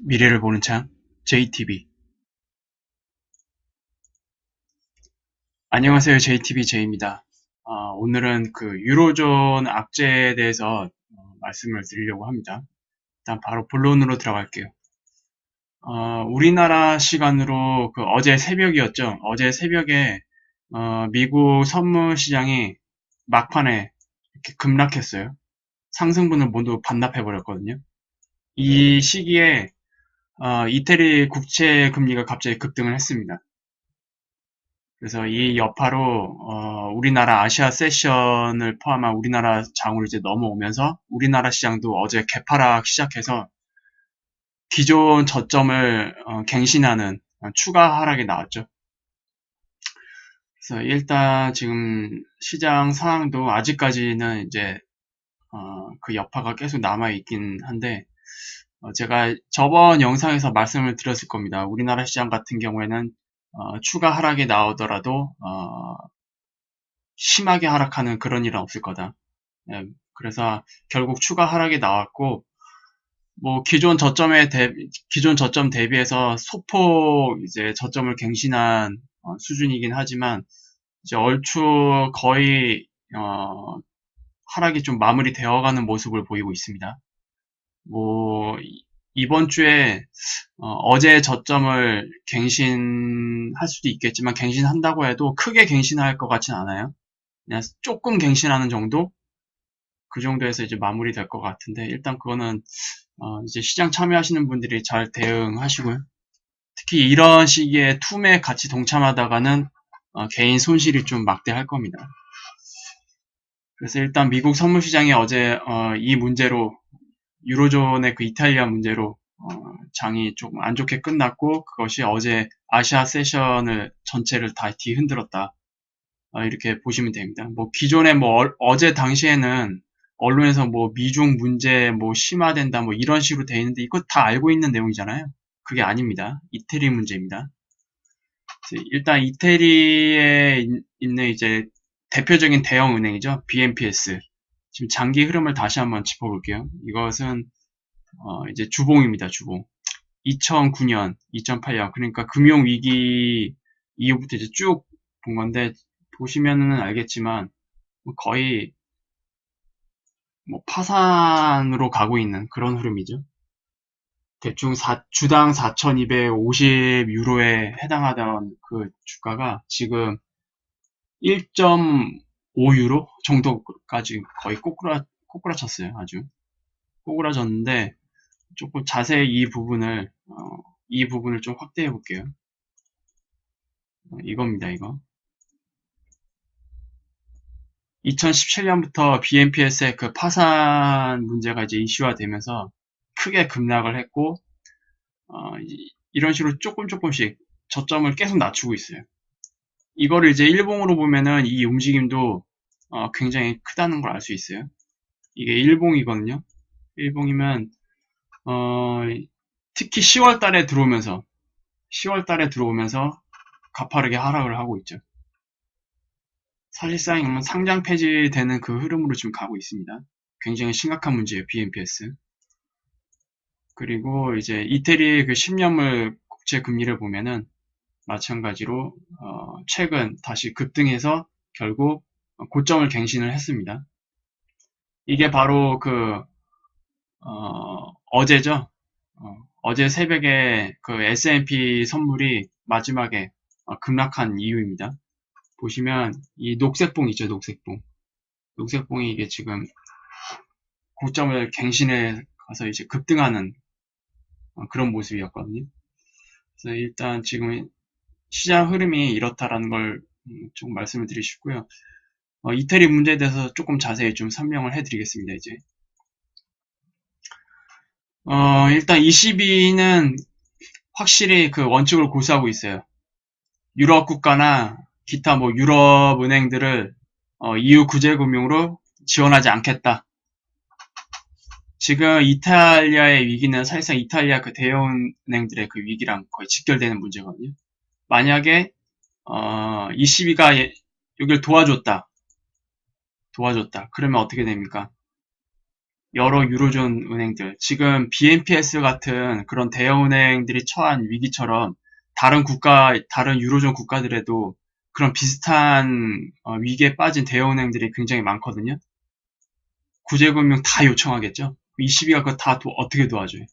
미래를 보는 창 JTB. 안녕하세요. JTB J입니다. 오늘은 그 유로존 악재에 대해서 말씀을 드리려고 합니다. 일단 바로 본론으로 들어갈게요. 우리나라 시간으로 그 어제 새벽이었죠. 어제 새벽에 미국 선물 시장이 막판에 이렇게 급락했어요. 상승분을 모두 반납해 버렸거든요. 이 시기에 이태리 국채 금리가 갑자기 급등을 했습니다. 그래서 이 여파로 우리나라 아시아 세션을 포함한 우리나라 장으로 이제 넘어오면서 우리나라 시장도 어제 개파락 시작해서 기존 저점을 갱신하는 추가 하락이 나왔죠. 그래서 일단 지금 시장 상황도 아직까지는 이제 그 여파가 계속 남아 있긴 한데 제가 저번 영상에서 말씀을 드렸을 겁니다. 우리나라 시장 같은 경우에는 추가 하락이 나오더라도 심하게 하락하는 그런 일은 없을 거다. 예, 그래서 결국 추가 하락이 나왔고, 뭐 기존 저점 대비해서 소폭 이제 저점을 갱신한 수준이긴 하지만 이제 얼추 거의 하락이 좀 마무리되어가는 모습을 보이고 있습니다. 뭐 이번 주에 어제 저점을 갱신할 수도 있겠지만 갱신한다고 해도 크게 갱신할 것 같진 않아요. 그냥 조금 갱신하는 정도? 그 정도에서 이제 마무리될 것 같은데, 일단 그거는, 이제 시장 참여하시는 분들이 잘 대응하시고요. 특히 이런 시기에 툼에 같이 동참하다가는, 개인 손실이 좀 막대할 겁니다. 그래서 일단 미국 선물 시장이 어제, 이 문제로, 유로존의 그 이탈리아 문제로, 장이 조금 안 좋게 끝났고, 그것이 어제 아시아 세션을 전체를 다 뒤흔들었다. 이렇게 보시면 됩니다. 뭐 기존에 뭐 어제 당시에는 언론에서 뭐 미중 문제 뭐 심화된다 뭐 이런 식으로 돼 있는데 이거 다 알고 있는 내용이잖아요. 그게 아닙니다. 이태리 문제입니다. 일단 이태리에 있는 이제 대표적인 대형 은행이죠. BNPS. 지금 장기 흐름을 다시 한번 짚어볼게요. 이것은 이제 주봉입니다. 주봉. 2009년, 2008년 그러니까 금융위기 이후부터 이제 쭉 본 건데 보시면은 알겠지만 거의 뭐 파산으로 가고 있는 그런 흐름이죠. 대충 주당 4,250유로에 해당하던 그 주가가 지금 1.5유로 정도까지 거의 꼬꾸라쳤어요. 아주 꼬꾸라졌는데 조금 자세히 이 부분을 좀 확대해 볼게요. 이겁니다. 이거 2017년부터 BNPS의 그 파산 문제가 이제 이슈화 되면서 크게 급락을 했고, 이런 식으로 조금씩 저점을 계속 낮추고 있어요. 이거를 이제 일봉으로 보면은 이 움직임도 굉장히 크다는 걸 알 수 있어요. 이게 일봉이거든요. 일봉이면, 특히 10월 달에 들어오면서 가파르게 하락을 하고 있죠. 사실상 상장 폐지되는 그 흐름으로 지금 가고 있습니다. 굉장히 심각한 문제예요, BNPS. 그리고 이제 이태리 그 10년물 국채 금리를 보면은 마찬가지로 최근 다시 급등해서 결국 고점을 갱신을 했습니다. 이게 바로 그 어제죠. 어제 새벽에 그 S&P 선물이 마지막에 급락한 이유입니다. 보시면 이 녹색봉 있죠, 녹색봉. 녹색봉이 이게 지금 고점을 갱신해 가서 이제 급등하는 그런 모습이었거든요. 그래서 일단 지금 시장 흐름이 이렇다라는 걸 좀 말씀을 드리고 싶고요. 이태리 문제에 대해서 조금 자세히 좀 설명을 해드리겠습니다. 이제 일단 ECB는 확실히 그 원칙을 고수하고 있어요. 유럽 국가나 기타 뭐 유럽 은행들을 EU 구제금융으로 지원하지 않겠다. 지금 이탈리아의 위기는 사실상 이탈리아 그 대형 은행들의 그 위기랑 거의 직결되는 문제거든요. 만약에 ECB가 여기를 도와줬다. 그러면 어떻게 됩니까? 여러 유로존 은행들, 지금 BNPS 같은 그런 대형 은행들이 처한 위기처럼 다른 유로존 국가들에도 그런 비슷한 위기에 빠진 대형 은행들이 굉장히 많거든요. 구제금융 다 요청하겠죠. ECB가 그거 다 어떻게 도와줘요?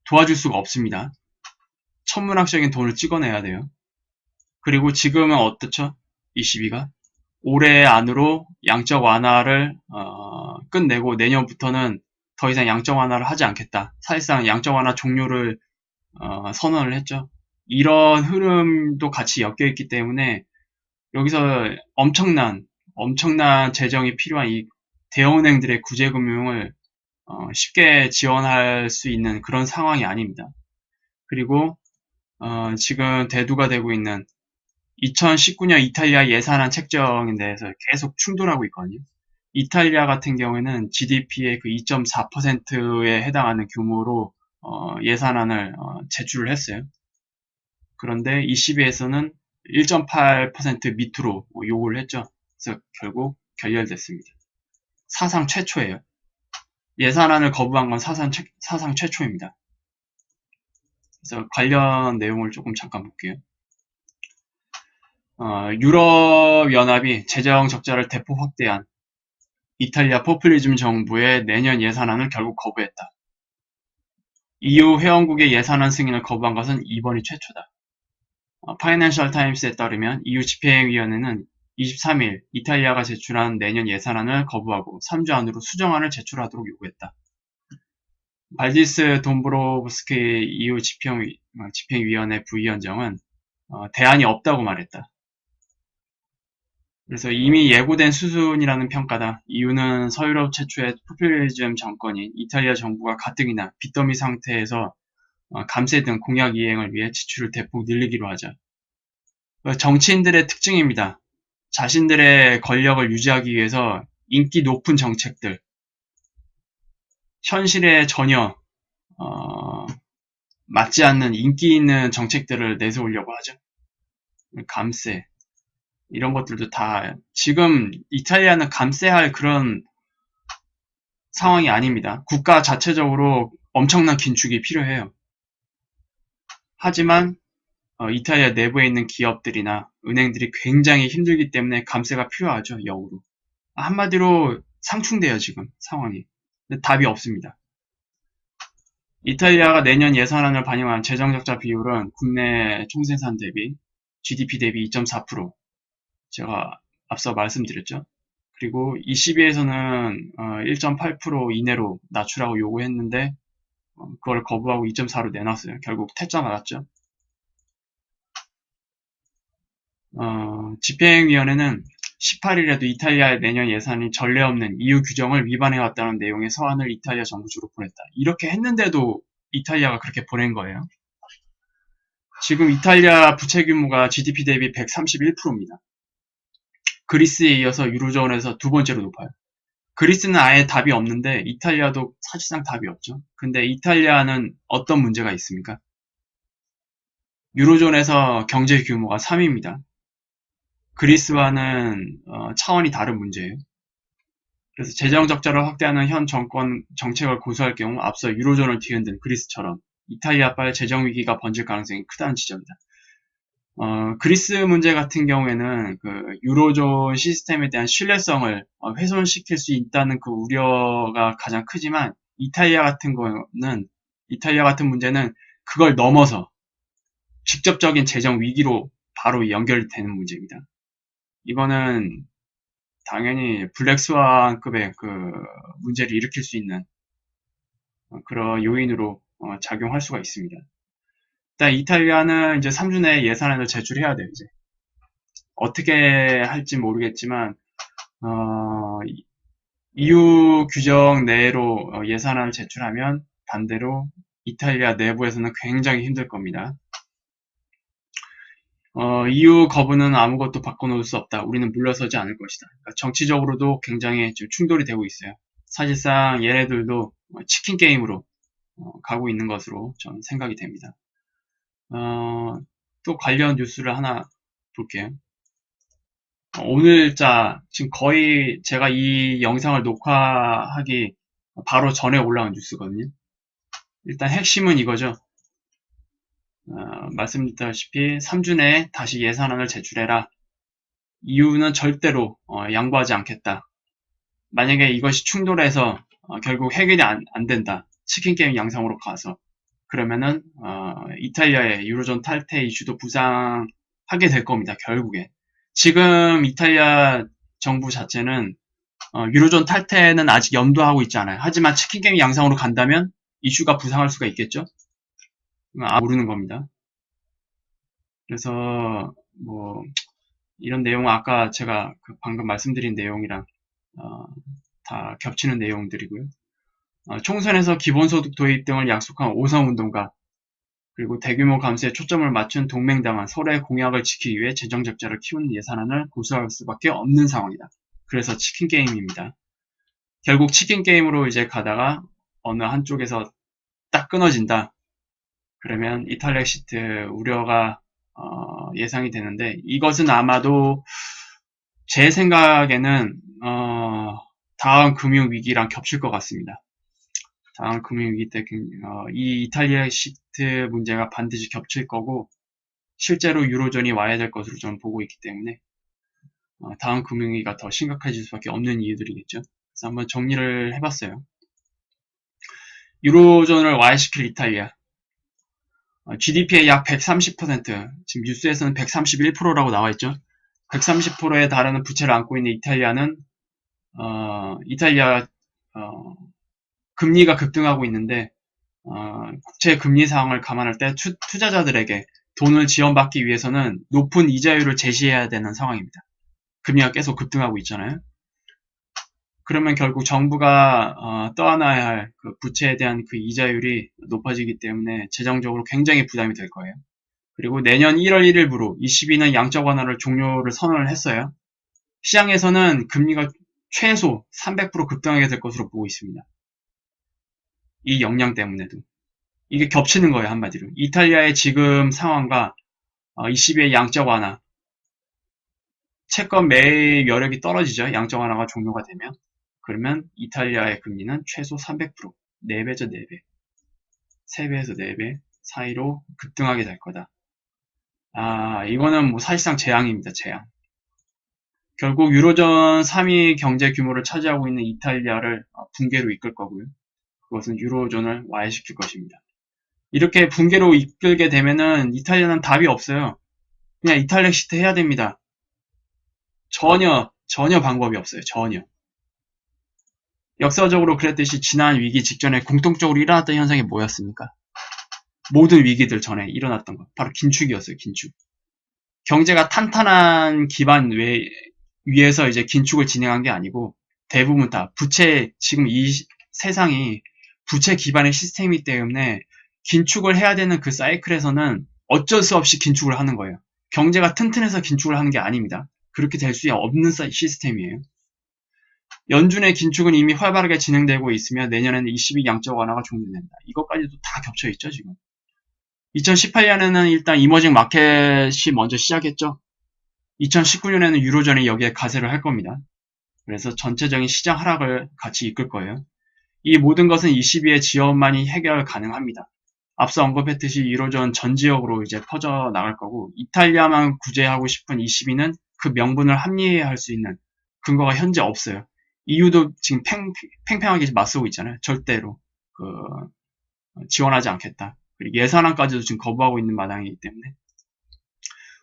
도와줄 수가 없습니다. 천문학적인 돈을 찍어내야 돼요. 그리고 지금은 어떻죠? ECB가 올해 안으로 양적 완화를 끝내고 내년부터는 더 이상 양적 완화를 하지 않겠다. 사실상 양적 완화 종료를 선언을 했죠. 이런 흐름도 같이 엮여 있기 때문에 여기서 엄청난 재정이 필요한 이 대형은행들의 구제금융을 쉽게 지원할 수 있는 그런 상황이 아닙니다. 그리고 지금 대두가 되고 있는 2019년 이탈리아 예산안 책정에 대해서 계속 충돌하고 있거든요. 이탈리아 같은 경우에는 GDP의 그 2.4%에 해당하는 규모로 예산안을 제출을 했어요. 그런데 ECB에서는 1.8% 밑으로 요구를 했죠. 그래서 결국 결렬됐습니다. 사상 최초예요. 예산안을 거부한 건 사상 최초입니다. 그래서 관련 내용을 조금 잠깐 볼게요. 유럽연합이 재정 적자를 대폭 확대한 이탈리아 포퓰리즘 정부의 내년 예산안을 결국 거부했다. EU 회원국의 예산안 승인을 거부한 것은 이번이 최초다. 파이낸셜 타임스에 따르면 EU 집행위원회는 23일 이탈리아가 제출한 내년 예산안을 거부하고 3주 안으로 수정안을 제출하도록 요구했다. 발디스 돈브로브스키 EU 집행위원회 부위원장은 대안이 없다고 말했다. 그래서 이미 예고된 수순이라는 평가다. 이유는 서유럽 최초의 포퓰리즘 정권인 이탈리아 정부가 가뜩이나 빚더미 상태에서 감세 등 공약 이행을 위해 지출을 대폭 늘리기로 하자. 정치인들의 특징입니다. 자신들의 권력을 유지하기 위해서 인기 높은 정책들, 현실에 전혀 맞지 않는 인기 있는 정책들을 내세우려고 하죠. 감세, 이런 것들도 다 지금 이탈리아는 감세할 그런 상황이 아닙니다. 국가 자체적으로 엄청난 긴축이 필요해요. 하지만 이탈리아 내부에 있는 기업들이나 은행들이 굉장히 힘들기 때문에 감세가 필요하죠. 역으로. 한마디로 상충돼요. 지금 상황이. 근데 답이 없습니다. 이탈리아가 내년 예산안을 반영한 재정적자 비율은 국내 총생산 대비 GDP 대비 2.4%, 제가 앞서 말씀드렸죠. 그리고 ECB에서는 1.8% 이내로 낮추라고 요구했는데 그걸 거부하고 2.4로 내놨어요. 결국 퇴짜 나갔죠. 집행위원회는 18일에도 이탈리아의 내년 예산이 전례 없는 EU 규정을 위반해왔다는 내용의 서한을 이탈리아 정부 쪽으로 보냈다. 이렇게 했는데도 이탈리아가 그렇게 보낸 거예요. 지금 이탈리아 부채 규모가 GDP 대비 131%입니다. 그리스에 이어서 유로존에서 두 번째로 높아요. 그리스는 아예 답이 없는데 이탈리아도 사실상 답이 없죠. 근데 이탈리아는 어떤 문제가 있습니까? 유로존에서 경제 규모가 3위입니다. 그리스와는 차원이 다른 문제예요. 그래서 재정 적자를 확대하는 현 정권 정책을 고수할 경우 앞서 유로존을 뒤흔든 그리스처럼 이탈리아발 재정 위기가 번질 가능성이 크다는 지적이다. 그리스 문제 같은 경우에는 그 유로존 시스템에 대한 신뢰성을 훼손시킬 수 있다는 그 우려가 가장 크지만 이탈리아 같은 문제는 그걸 넘어서 직접적인 재정 위기로 바로 연결되는 문제입니다. 이거는 당연히 블랙스완급의 그 문제를 일으킬 수 있는 그런 요인으로 작용할 수가 있습니다. 일단 이탈리아는 이제 3주 내에 예산안을 제출해야 돼요. 이제 어떻게 할지 모르겠지만 EU 규정 내로 예산안을 제출하면 반대로 이탈리아 내부에서는 굉장히 힘들 겁니다. EU 거부는 아무것도 바꿔놓을 수 없다. 우리는 물러서지 않을 것이다. 그러니까 정치적으로도 굉장히 지금 충돌이 되고 있어요. 사실상 얘네들도 치킨 게임으로 가고 있는 것으로 저는 생각이 됩니다. 또 관련 뉴스를 하나 볼게요. 오늘자 지금 거의 제가 이 영상을 녹화하기 바로 전에 올라온 뉴스거든요. 일단 핵심은 이거죠. 말씀드렸다시피 3주 내에 다시 예산안을 제출해라. 이유는 절대로 양보하지 않겠다. 만약에 이것이 충돌해서 결국 해결이 안 된다. 치킨 게임 양상으로 가서 그러면은 이탈리아의 유로존 탈퇴 이슈도 부상하게 될 겁니다. 결국에 지금 이탈리아 정부 자체는 유로존 탈퇴는 아직 염두하고 있지 않아요. 하지만 치킨 게임 양상으로 간다면 이슈가 부상할 수가 있겠죠. 모르는 겁니다. 그래서 뭐 이런 내용은 아까 제가 방금 말씀드린 내용이랑 다 겹치는 내용들이고요. 총선에서 기본소득 도입 등을 약속한 오성운동가 그리고 대규모 감세에 초점을 맞춘 동맹당은 서로의 공약을 지키기 위해 재정 적자를 키우는 예산안을 고수할 수밖에 없는 상황이다. 그래서 치킨 게임입니다. 결국 치킨 게임으로 이제 가다가 어느 한쪽에서 딱 끊어진다. 그러면 이탈리아 시트 우려가 예상이 되는데 이것은 아마도 제 생각에는 다음 금융위기랑 겹칠 것 같습니다. 다음 금융위기 때 이 이탈리아 시트 문제가 반드시 겹칠 거고 실제로 유로존이 와야 될 것으로 저는 보고 있기 때문에 다음 금융위기가 더 심각해질 수밖에 없는 이유들이겠죠. 그래서 한번 정리를 해봤어요. 유로존을 와해시킬 이탈리아 GDP의 약 130%, 지금 뉴스에서는 131%라고 나와 있죠. 130%에 달하는 부채를 안고 있는 이탈리아는 이탈리아 금리가 급등하고 있는데 국채 금리 상황을 감안할 때 투자자들에게 돈을 지원받기 위해서는 높은 이자율을 제시해야 되는 상황입니다. 금리가 계속 급등하고 있잖아요. 그러면 결국 정부가 떠안아야 할 그 부채에 대한 그 이자율이 높아지기 때문에 재정적으로 굉장히 부담이 될 거예요. 그리고 내년 1월 1일부로 ECB는 양적 완화를 종료를 선언을 했어요. 시장에서는 금리가 최소 300% 급등하게 될 것으로 보고 있습니다. 이 영향 때문에도. 이게 겹치는 거예요, 한마디로. 이탈리아의 지금 상황과 ECB의 양적 완화. 채권 매입 여력이 떨어지죠. 양적 완화가 종료가 되면. 그러면 이탈리아의 금리는 최소 300%. 4배죠, 4배. 3배에서 4배 사이로 급등하게 될 거다. 이거는 뭐 사실상 재앙입니다, 재앙. 결국 유로존 3위 경제 규모를 차지하고 있는 이탈리아를 붕괴로 이끌 거고요. 그것은 유로존을 와해시킬 것입니다. 이렇게 붕괴로 이끌게 되면은 이탈리아는 답이 없어요. 그냥 이탈리아 시트 해야 됩니다. 전혀 방법이 없어요. 전혀. 역사적으로 그랬듯이 지난 위기 직전에 공통적으로 일어났던 현상이 뭐였습니까? 모든 위기들 전에 일어났던 것. 바로 긴축이었어요. 긴축. 경제가 탄탄한 기반 위에서 이제 긴축을 진행한 게 아니고 대부분 다 부채, 지금 이 세상이 부채 기반의 시스템이기 때문에 긴축을 해야 되는 그 사이클에서는 어쩔 수 없이 긴축을 하는 거예요. 경제가 튼튼해서 긴축을 하는 게 아닙니다. 그렇게 될 수 없는 시스템이에요. 연준의 긴축은 이미 활발하게 진행되고 있으며 내년에는 22 양적 완화가 종료된다. 이것까지도 다 겹쳐 있죠, 지금. 2018년에는 일단 이머징 마켓이 먼저 시작했죠. 2019년에는 유로존이 여기에 가세를 할 겁니다. 그래서 전체적인 시장 하락을 같이 이끌 거예요. 이 모든 것은 22의 지원만이 해결 가능합니다. 앞서 언급했듯이 유로존 전 지역으로 이제 퍼져 나갈 거고 이탈리아만 구제하고 싶은 22는 그 명분을 합리화할 수 있는 근거가 현재 없어요. EU도 지금 팽팽하게 맞서고 있잖아요. 절대로 지원하지 않겠다. 그리고 예산안까지도 지금 거부하고 있는 마당이기 때문에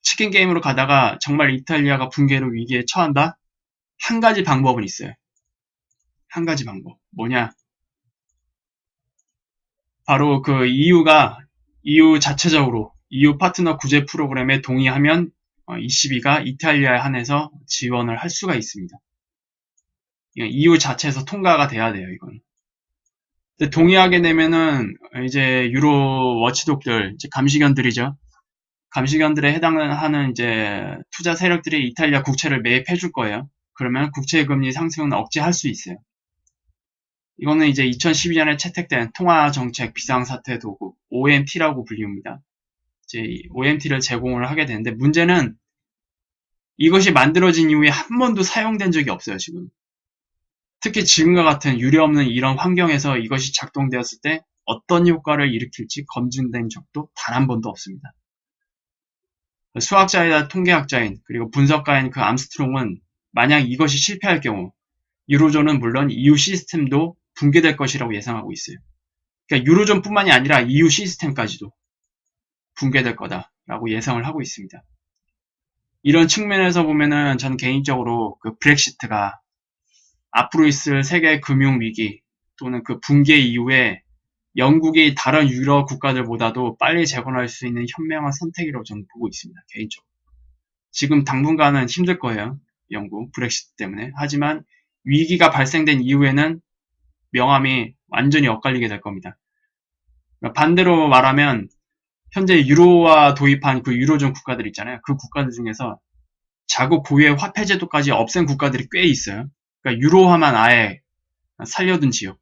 치킨 게임으로 가다가 정말 이탈리아가 붕괴로 위기에 처한다? 한 가지 방법은 있어요. 한 가지 방법. 뭐냐? 바로 그 EU 자체적으로 EU 파트너 구제 프로그램에 동의하면 ECB가 이탈리아에 한해서 지원을 할 수가 있습니다. EU 자체에서 통과가 돼야 돼요, 이건. 근데 동의하게 되면은 이제 유로 워치독들, 이제 감시견들이죠. 감시견들에 해당하는 이제 투자 세력들이 이탈리아 국채를 매입해 줄 거예요. 그러면 국채 금리 상승은 억제할 수 있어요. 이거는 이제 2012년에 채택된 통화정책 비상사태 도구 OMT라고 불립니다. 이제 OMT를 제공을 하게 되는데 문제는 이것이 만들어진 이후에 한 번도 사용된 적이 없어요, 지금. 특히 지금과 같은 유례없는 이런 환경에서 이것이 작동되었을 때 어떤 효과를 일으킬지 검증된 적도 단 한 번도 없습니다. 수학자이자 통계학자인 그리고 분석가인 그 암스트롱은 만약 이것이 실패할 경우 유로존은 물론 EU 시스템도 붕괴될 것이라고 예상하고 있어요. 그러니까 유로존뿐만이 아니라 EU 시스템까지도 붕괴될 거다라고 예상을 하고 있습니다. 이런 측면에서 보면은 저는 개인적으로 그 브렉시트가 앞으로 있을 세계 금융 위기 또는 그 붕괴 이후에 영국이 다른 유럽 국가들보다도 빨리 재건할 수 있는 현명한 선택이라고 저는 보고 있습니다. 개인적으로. 지금 당분간은 힘들 거예요. 영국 브렉시트 때문에. 하지만 위기가 발생된 이후에는 명암이 완전히 엇갈리게 될 겁니다. 그러니까 반대로 말하면 현재 유로화 도입한 그 유로존 국가들 있잖아요. 그 국가들 중에서 자국 고유의 화폐 제도까지 없앤 국가들이 꽤 있어요. 그러니까 유로화만 아예 살려둔 지역.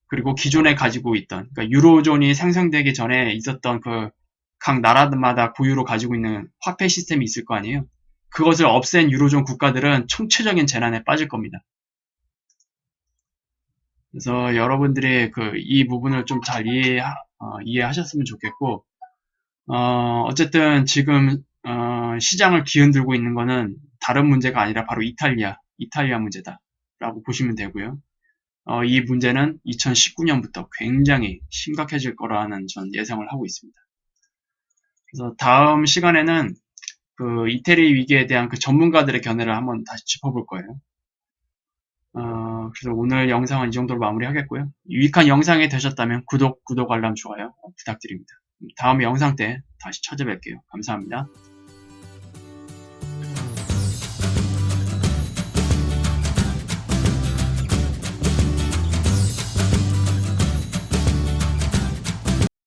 그리고 기존에 가지고 있던, 그러니까 유로존이 생성되기 전에 있었던 그 각 나라마다 고유로 가지고 있는 화폐 시스템이 있을 거 아니에요. 그것을 없앤 유로존 국가들은 총체적인 재난에 빠질 겁니다. 그래서 여러분들이 이 부분을 좀 잘 이해하셨으면 좋겠고, 어쨌든 지금 시장을 뒤흔들고 있는 거는 다른 문제가 아니라 바로 이탈리아 문제다라고 보시면 되고요. 이 문제는 2019년부터 굉장히 심각해질 거라는 전 예상을 하고 있습니다. 그래서 다음 시간에는 그 이태리 위기에 대한 그 전문가들의 견해를 한번 다시 짚어볼 거예요. 그래서 오늘 영상은 이 정도로 마무리하겠고요. 유익한 영상이 되셨다면 구독, 알람, 좋아요 부탁드립니다. 다음 영상 때 다시 찾아뵐게요. 감사합니다.